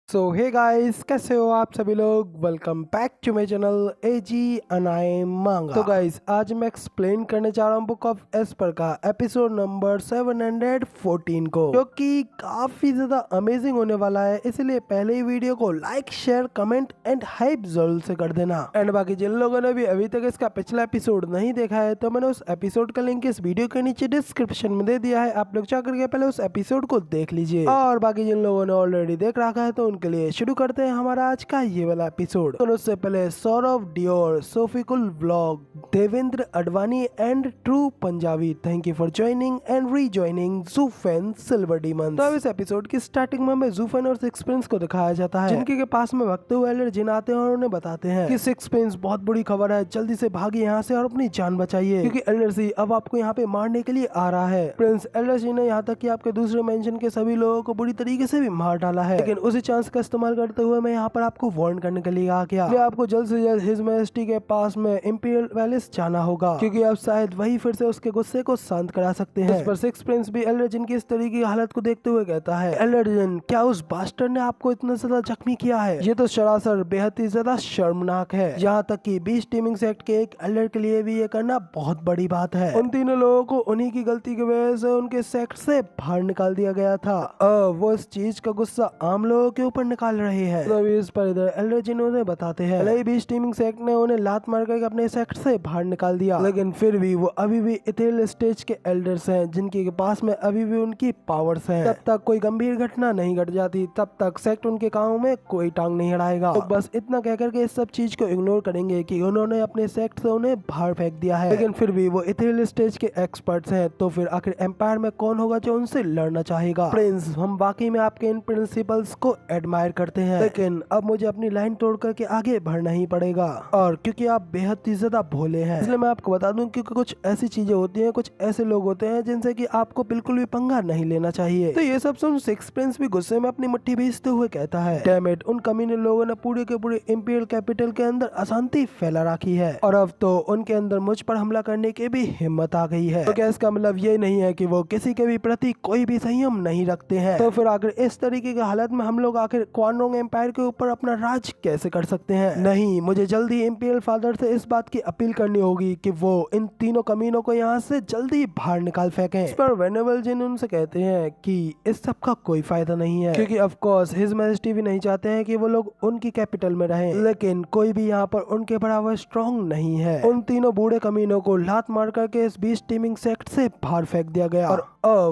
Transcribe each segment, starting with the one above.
सो hey guys, कैसे हो आप सभी लोग। Welcome back to my channel एजी अनाए मांगा। तो गाइस, आज मैं एक्सप्लेन करने जा रहा हूँ बुक ऑफ एस्पर का एपिसोड नंबर 714 को, जो कि काफी ज्यादा अमेजिंग होने वाला है। इसलिए पहले ही वीडियो को like, share, comment and hype जरूर से कर देना। एंड बाकी जिन लोगों ने भी अभी तक इसका पिछला एपिसोड नहीं देखा है, तो मैंने उस एपिसोड का लिंक इस वीडियो के नीचे डिस्क्रिप्शन में दे दिया है। आप लोग जाकर के पहले उस एपिसोड को देख लीजिए। और बाकी जिन लोगों ने ऑलरेडी देख रखा है, तो के लिए शुरू करते हैं हमारा आज का ये वाला एपिसोड। तो उससे पहले Saurabh Dior, Sofikul vlog, Devendra Advani and true Punjabi, thank you for joining and rejoining ज़ूफेन सिल्वर डीमन। तो अब इस एपिसोड की स्टार्टिंग में हमें ज़ूफेन और सिक्स प्रिंस को दिखाया जाता है, जिनके के पास में भगते हुए एल्डर जिन आते हैं और उन्हें बताते हैं कि सिक्स प्रिंस, बहुत बुरी खबर है, जल्दी से भागिए यहाँ से और अपनी जान बचाइए, क्योंकि एल्डर सी अब आपको यहाँ पे मारने के लिए आ रहा है। प्रिंस एल्डर सी ने यहाँ तक कि आपके दूसरे मेंशन के सभी लोगों को बुरी तरीके से भी मार डाला है, लेकिन उसी चांस का इस्तेमाल करते हुए मैं यहाँ पर आपको वार्न करने के लिए आ गया कि आपको जल्द से जल्द हिज मैजेस्टी के पास में इंपीरियल पैलेस जाना होगा, क्योंकि अब शायद वही फिर से उसके गुस्से को शांत करा सकते हैं। इस पर सिक्स प्रिंस भी एल्डर जिन की इस तरह की हालत को देखते हुए कहता है, एल्डर जिन, क्या उस बास्टर्ड ने आपको इतना ज्यादा जख्मी किया है? ये तो सरासर बेहद ही ज्यादा शर्मनाक है। यहाँ तक कि बीस्ट टीमिंग सेक्ट के एक एल्डर के लिए भी ये करना बहुत बड़ी बात है। उन तीनों लोगों को उन्हीं की गलती की वजह से उनके सेक्ट से बाहर निकाल दिया गया था। वो इस चीज का गुस्सा आम लोगों के ऊपर निकाल रहे हैं। तो इस पर इधर एल्डर जिन उन्हें बताते हैं, भले ही बीस्ट टीमिंग सेक्ट ने उन्हें लात मार कर अपने सेक्ट से बाहर निकाल दिया, लेकिन फिर भी वो अभी भी इथेरियल स्टेज के एल्डर्स हैं, जिनके पास में अभी भी उनकी पावर्स हैं। जब तक कोई गंभीर घटना नहीं घट जाती, तब तक सेक्ट उनके कामों में कोई टांग नहीं अड़ाएगा। तो बस इतना कहकर के इस सब चीज को इग्नोर करेंगे कि उन्होंने अपने सेक्ट से उन्हें बाहर फेंक दिया है, लेकिन फिर भी वो इथेरियल स्टेज के एक्सपर्ट्स हैं। तो फिर आखिर एम्पायर में कौन होगा जो उनसे लड़ना चाहेगा? प्रिंस, हम वाकई में आपके इन प्रिंसिपल्स को एडमायर करते हैं, लेकिन अब मुझे अपनी लाइन तोड़ करके आगे बढ़ना ही पड़ेगा। और क्योंकि आप बेहद ही ज्यादा भोले हैं, इसलिए मैं आपको बता दूं, क्योंकि कुछ ऐसी चीजें होती हैं, कुछ ऐसे लोग होते हैं जिनसे कि आपको बिल्कुल भी पंगा नहीं लेना चाहिए। तो ये सब सुन सिक्स प्रिंस भी गुस्से में अपनी मुट्ठी भींचते हुए कहता है, डैम इट, उन कमीने लोगों ने पूरे के पूरे इंपीरियल कैपिटल के अंदर अशांति फैला रखी है, और अब तो उनके अंदर मुझ पर हमला करने की भी हिम्मत आ गई है। तो क्या इसका मतलब ये नहीं है कि वो किसी के भी प्रति कोई भी संयम नहीं रखते हैं? तो फिर आखिर इस तरीके की हालत में हम लोग आखिर क्वानरोंग एम्पायर के ऊपर अपना राज कैसे कर सकते हैं? नहीं, मुझे जल्दी इंपीरियल फादर से इस बात की अपील करनी होगी कि वो इन तीनों कमीनों को यहाँ से जल्दी बाहर निकाल फेंकें। इस पर वेनेबल जिन उनसे कहते हैं कि इस सब का कोई फायदा नहीं है, क्योंकि ऑफ कोर्स हिज मैजेस्टी भी नहीं चाहते हैं कि वो लोग उनकी कैपिटल में रहें, लेकिन कोई भी यहाँ पर उनके बराबर स्ट्रॉन्ग नहीं है। उन तीनों बूढ़े कमीनों को लात मार करके इस बीस्ट टीमिंग सेक्ट से बाहर फेंक दिया गया, और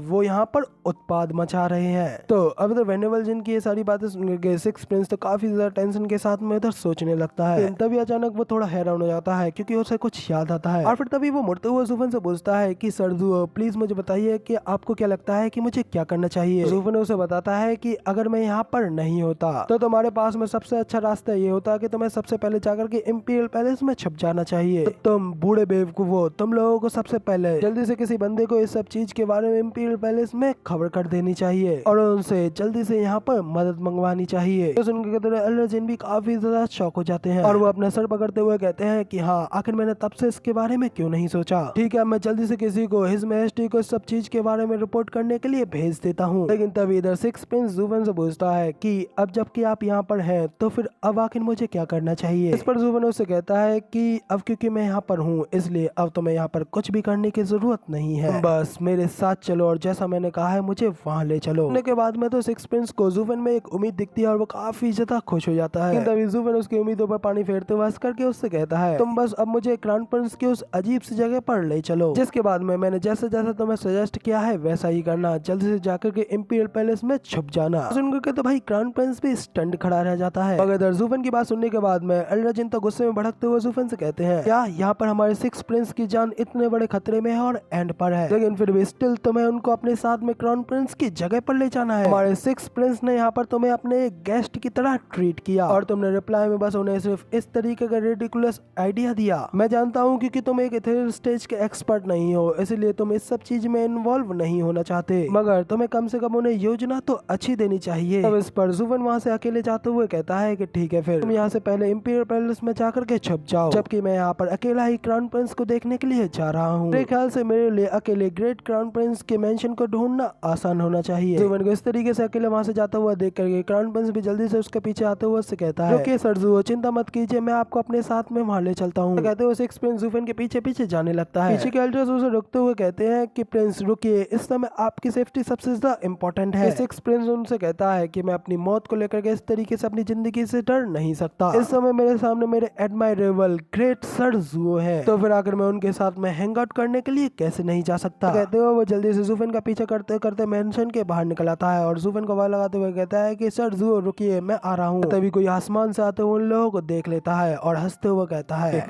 वो यहाँ पर उत्पाद मचा रहे हैं। तो अब इधर वेनेबल जिन की ये सारी बातें सुन के सिक्स प्रिंस तो काफी ज्यादा टेंशन के साथ में इधर सोचने लगता है। तभी अचानक वो थोड़ा हैरान हो जाता है, क्योंकि उसे कुछ याद आता है, और फिर तभी वो मुड़ते हुए ज़ूफेन से पूछता है कि सर प्लीज मुझे बताइए कि आपको क्या लगता है कि मुझे क्या करना चाहिए? ज़ूफेन उसे बताता है कि अगर मैं यहाँ पर नहीं होता, तो तुम्हारे पास में सबसे अच्छा रास्ता ये होता कि तुम्हें सबसे पहले जाकर के इंपीरियल पैलेस में छुप जाना चाहिए। तो तुम बूढ़े बेवकूफो, तुम लोगों को सबसे पहले जल्दी से किसी बंदे को इस सब चीज के बारे में इंपीरियल पैलेस में खबर कर देनी चाहिए, और उनसे जल्दी से यहाँ पर मदद मंगवानी चाहिए। तो सुनकर एल्डर जिन भी काफी ज्यादा शॉक हो जाते हैं, और वो अपना सर पकड़ते हुए कहते हैं कि हाँ, आखिर मैंने तब से इसके बारे में क्यों नहीं सोचा। ठीक है, मैं जल्दी से किसी को हिज मैजेस्टी को इस सब चीज के बारे में रिपोर्ट करने के लिए भेज देता हूँ। लेकिन तभी इधर सिक्स प्रिंस ज़ूफेन से पूछता है कि अब जबकि आप यहाँ पर हैं, तो फिर अब आखिर मुझे क्या करना चाहिए? इस पर ज़ूफेन उससे कहता है कि अब क्योंकि मैं यहाँ पर हूँ, इसलिए अब तुम्हें यहाँ पर कुछ भी करने की जरूरत नहीं है, बस मेरे साथ चलो और जैसा मैंने कहा है मुझे वहाँ ले चलो। के बाद में तो सिक्स प्रिंस को ज़ूफेन में एक उम्मीद दिखती है, और वो काफी ज्यादा खुश हो जाता है। तभी ज़ूफेन उसकी उम्मीदों पर पानी फेरते हुए हंस करके उससे कहता है, तुम बस अब मुझे क्राउन प्रिंस की उस अजीब सी जगह पर ले चलो, जिसके बाद में मैंने जैसा जैसा तुम्हें सजेस्ट किया है वैसा ही करना, जल्दी से जाकर के इंपीरियल पैलेस में छुप जाना। सुनकर के तो भाई क्राउन प्रिंस भी स्टंट खड़ा रह जाता है। मगर इधर ज़ूफेन की बात सुनने के बाद में एल्डर जिन तो गुस्से में भड़कते हुए ज़ूफेन से कहते हैं, क्या यहाँ पर हमारे सिक्स प्रिंस की जान इतने बड़े खतरे में है और एंड पर है, लेकिन फिर भी स्टिल तुम्हें उनको अपने साथ में क्राउन प्रिंस की जगह पर ले जाना है? हमारे सिक्स प्रिंस ने यहाँ पर तुम्हें अपने गेस्ट की तरह ट्रीट किया, और तुमने रिप्लाई में बस उन्हें सिर्फ इस तरीके का रिडिकुलस आइडिया दिया। मैं जानता हूँ क्योंकि तुम एक इथेरियल स्टेज के एक्सपर्ट नहीं हो, इसलिए तुम इस सब चीज में इन्वॉल्व नहीं होना चाहते, मगर तुम्हें कम से कम उन्हें योजना तो अच्छी देनी चाहिए। अब इस पर ज़ूफेन वहाँ से अकेले जाते हुए कहता है कि ठीक है, फिर तुम यहाँ से पहले इंपीरियल पैलेस में जाकर के छुप जाओ, जबकि मैं यहाँ पर अकेला ही क्राउन प्रिंस को देखने के लिए जा रहा हूँ। मेरे ख्याल से मेरे लिए अकेले ग्रेट क्राउन प्रिंस के मेंशन को ढूंढना आसान होना चाहिए। जुवन को इस तरीके से अकेले वहाँ से जाता हुआ देख करके क्राउन प्रिंस भी जल्दी से उसके पीछे आते हुए उससे कहता है रुकिए सर जुओ, चिंता मत कीजिए, मैं आपको अपने साथ में वहाँ ले चलता हूँ। कहते हुए सिक्स प्रिंस जुवन के पीछे पीछे जाने लगता है। पीछे के एल्डर्स उसे रुकते हुए कहते हैं कि प्रिंस रुकिए, इस समय आपकी सेफ्टी सबसे ज्यादा इम्पोर्टेंट है। सिक्स प्रिंस उनसे कहता है कि मैं अपनी मौत को लेकर के इस तरीके से अपनी जिंदगी से डर नहीं सकता। इस समय मेरे सामने मेरे एडमायरेबल ग्रेट सर जुओ है, तो फिर आकर मैं उनके साथ में हैंग आउट करने के लिए कैसे नहीं जा सकता। कहते हुए वो जल्दी से जुफन का पीछा करते करते मेंशन के बाहर निकल आता है और जुफन को आवाज लगाते हुए कहता है कि सर जुओ रुकिए, मैं आ रहा हूँ। तभी कोई आसमान से आते हुए उन लोगों को देख लेता है और हंसते हुए कहता है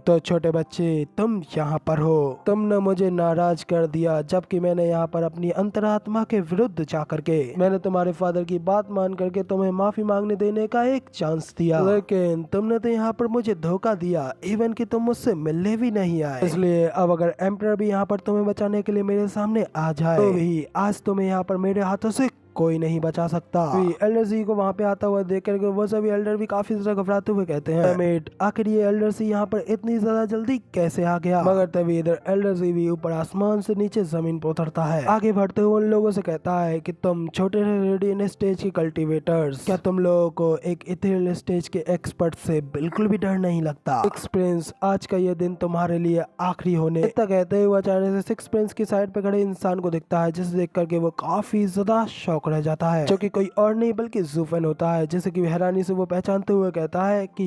तो छोटे बच्चे तुम यहाँ पर हो, तुमने मुझे नाराज कर दिया, जबकि मैंने यहाँ पर अपनी अंतरात्मा के विरुद्ध जा करके मैंने तुम्हारे फादर की बात मान करके तुम्हें माफी मांगने देने का एक चांस दिया, लेकिन तुमने तो यहाँ पर मुझे धोखा दिया, इवन कि तुम मुझसे मिलने भी नहीं आए। इसलिए अब अगर एम्परर भी यहाँ पर तुम्हें बचाने के लिए मेरे सामने आ जाए तो भी आज तुम्हें यहाँ पर मेरे हाथों से कोई नहीं बचा सकता। एल्डर सी को वहाँ पे आता हुआ देख करके वो सभी एल्डर भी काफी ज्यादा घबराते हुए कहते हैं मेट आखिर ये एल्डर सी यहाँ पर इतनी ज्यादा जल्दी कैसे आ गया। मगर तभी इधर एल्डर सी भी ऊपर आसमान से नीचे जमीन पर उतरता है। आगे बढ़ते हुए उन लोगों से कहता है कि तुम छोटे रेडियन स्टेज के कल्टिवेटर्स, क्या तुम लोगों को एक इथेरियल स्टेज के एक्सपर्ट से बिल्कुल भी डर नहीं लगता। सिक्स प्रिंस आज का ये दिन तुम्हारे लिए आखिरी होने। इतना कहते हुए अचानक से सिक्स प्रिंस की साइड पे खड़े इंसान को दिखता है, जिसे देख करके वो काफी ज्यादा शॉक रह जाता है, जो कि कोई और नहीं बल्कि जुफन होता है, जैसे कि हैरानी से वो पहचानते हुए कहता है कि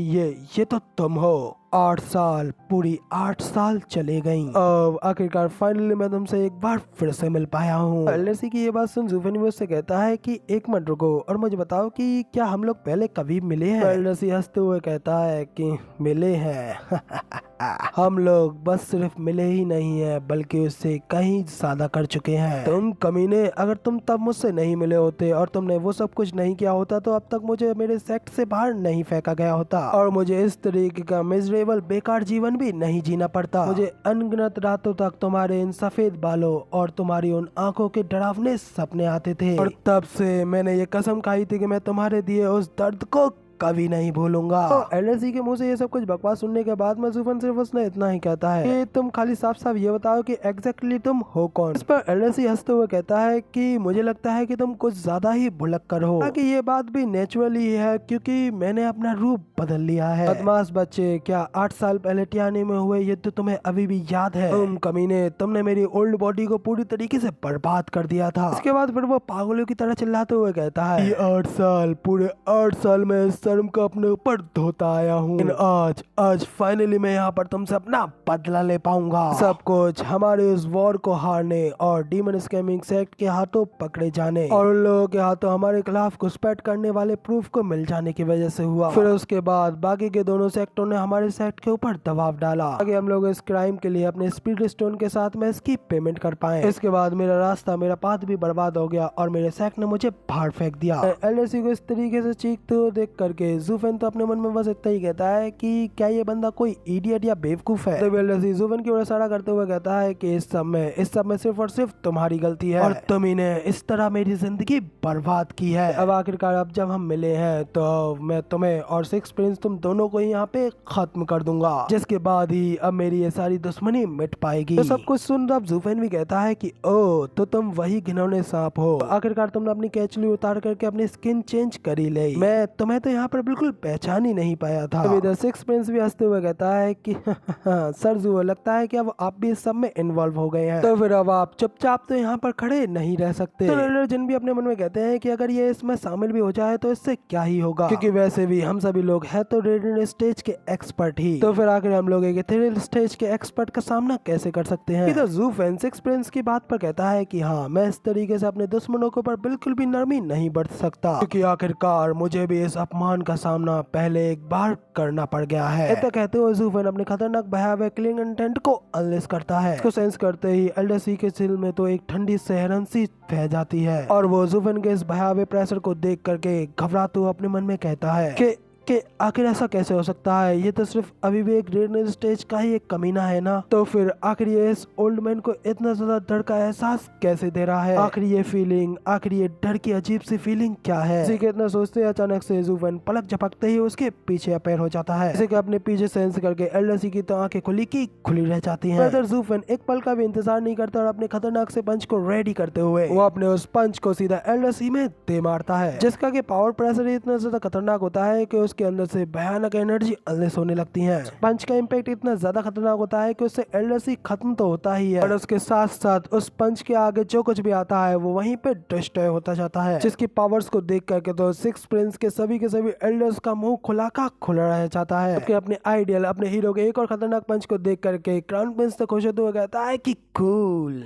ये तो तुम हो। 8 साल, पूरी 8 साल चले गई, अब आखिरकार फाइनली मैं तुमसे एक बार फिर से मिल पाया हूँ। एल्डरसी की ये बात सुन जुफन भी उससे कहता है कि एक मिनट रुको और मुझे बताओ कि क्या हम लोग पहले कभी मिले हैं। एल्डरसी हंसते हुए कहता है कि मिले हैं हम लोग बस सिर्फ मिले ही नहीं है बल्कि उससे कहीं ज्यादा कर चुके हैं। तुम कमीने, अगर तुम तब मुझसे नहीं मिले होते और तुमने वो सब कुछ नहीं किया होता तो अब तक मुझे मेरे सेक्ट से बाहर नहीं फेंका गया होता और मुझे इस तरीके का मिजरेबल बेकार जीवन भी नहीं जीना पड़ता। मुझे अनगिनत रातों तक तुम्हारे इन सफेद बालों और तुम्हारी उन आंखों के डरावने सपने आते थे और तब से मैंने ये कसम खाई थी कि मैं तुम्हारे दिए उस दर्द को कभी नहीं भूलूंगा। तो एलएसी के मुंह से ये सब कुछ बकवास सुनने के बाद में जुफन सिर्फ उसने इतना ही कहता है कि तुम खाली साफ साफ ये बताओ कि एग्जैक्टली तुम हो कौन। इस पर एलएसी हंसते हुए कहता है कि मुझे लगता है कि तुम कुछ ज्यादा ही भुलक्कर हो, ताकि ये बात भी नेचुरली है क्योंकि मैंने अपना रूप बदल लिया है। बदमाश बच्चे, क्या 8 साल पहले टियानी में हुए ये तो तुम्हें अभी भी याद है? तुम कमीने, तुमने मेरी ओल्ड बॉडी को पूरी तरीके से बर्बाद कर दिया था। इसके बाद फिर वो पागलों की तरह चिल्लाते हुए कहता है 8 साल, पूरे 8 साल में शर्म को अपने ऊपर धोता आया हूँ, आज फाइनली मैं यहाँ पर तुमसे अपना बदला ले पाऊंगा। सब कुछ हमारे उस वॉर को हारने और डीमन स्कैमिंग सेक्ट के हाथों पकड़े जाने और उन लोगों के हाथों हमारे खिलाफ घुसपैठ करने वाले प्रूफ को मिल जाने की वजह से हुआ। फिर उसके बाद बाकी के दोनों सेक्टों ने हमारे सेक्ट के ऊपर दबाव डाला ताकि हम लोग इस क्राइम के लिए अपने स्पीड स्टोन के साथ में इसकी पेमेंट कर पाए। इसके बाद मेरा रास्ता, मेरा पाथ भी बर्बाद हो गया और मेरे सेक्ट ने मुझे बाहर फेंक दिया। एलएसी को इस तरीके से चीखते हुए देख करके जुफन तो अपने मन में बस इतना ही कहता है कि क्या ये बंदा कोई इडियट या बेवकूफ है। तो एलएसी जुफन की ओर इशारा करते हुए कहता है कि इस सब में सिर्फ और सिर्फ तुम्हारी गलती है और तुम ही ने इस तरह मेरी जिंदगी बर्बाद की है। अब आखिरकार अब जब हम मिले हैं तो मैं तुम्हें और सिक्स प्रिंस तुम दोनों को यहाँ पे खत्म कर दूंगा, जिसके बाद ही अब मेरी ये सारी दुश्मनी मिट पाएगी। तो सब कुछ सुन अब जुफन भी कहता है कि ओ तो तुम वही घिनौने सांप हो, आखिरकार तुमने अपनी केचली उतार करके अपनी स्किन चेंज करी ली, मैं तुम्हें तो यहाँ पर बिल्कुल पहचान ही नहीं पाया था। तो इधर सिक्स प्रिंस भी हंसते हुए कहता है कि सर जुओ, लगता है कि अब आप भी इस सब में इन्वॉल्व हो गए हैं, तो फिर अब आप चुपचाप तो यहाँ पर खड़े नहीं रह सकते। तो जिन भी अपने मन में कहते हैं कि अगर ये इसमें शामिल भी हो जाए तो इससे क्या ही होगा, क्योंकि वैसे भी हम सभी लोग हैं तो रेडियन स्टेज के एक्सपर्ट ही, तो फिर आखिर हम लोग एक इथेरियल स्टेज के एक्सपर्ट का सामना कैसे कर सकते हैं। इधर जुफन सिक्स प्रिंस की बात पर कहता है कि हाँ, मैं इस तरीके से अपने दुश्मनों के ऊपर बिल्कुल भी नरमी नहीं बरत सकता, क्योंकि आखिरकार मुझे भी इस अपमान का सामना पहले एक बार करना पड़ गया है। इतना कहते हुए जुफन अपने खतरनाक भयावह किलिंग इंटेंट को अनलेस करता है। इसको सेंस करते ही एल्डरसी के दिल में तो एक ठंडी सहरन सी बह जाती है और वो जुफन के इस भयावह प्रेशर को देख करके घबराते हुए अपने मन में कहता है कि कि आखिर ऐसा कैसे हो सकता है, ये तो सिर्फ अभी भी एक रेडनेस स्टेज का ही एक कमीना है ना। तो फिर आखिर ये इस ओल्ड मैन को इतना ज्यादा डर का एहसास कैसे दे रहा है, आखिर ये फीलिंग, आखिर ये डर की अजीब सी फीलिंग क्या है। इसी के इतना सोचते अचानक से ज़ूफेन पलक झपकते ही उसके पीछे अपीयर हो जाता है। इसी के अपने पीछे सेंस करके एल्डर सी की तो आंखें खुली की खुली रह जाती हैं। ब्रदर ज़ूफेन एक पल का भी इंतजार नहीं करता और अपने खतरनाक से पंच को रेडी करते हुए वो अपने उस पंच को सीधा एल्डर सी में दे मारता है, जिसका कि पावर प्रेशर इतना ज्यादा खतरनाक होता है कि उसके अंदर से भयानक एनर्जी अनलेस होने लगती है। पंच का इम्पैक्ट इतना ज्यादा खतरनाक होता है कि उससे एल्डर सी खत्म तो होता ही है, और उसके साथ साथ उस पंच के आगे जो कुछ भी आता है वो वहीं पे डिस्ट्रॉय होता जाता है, जिसकी पावर्स को देख करके तो सिक्स प्रिंस के सभी एल्डर्स का मुंह खुला का खुला रह जाता है। अपने आइडियल अपने हीरो के एक और खतरनाक पंच को देख करके क्राउन प्रिंस तो खुश होते हुए कहता है कि कूल।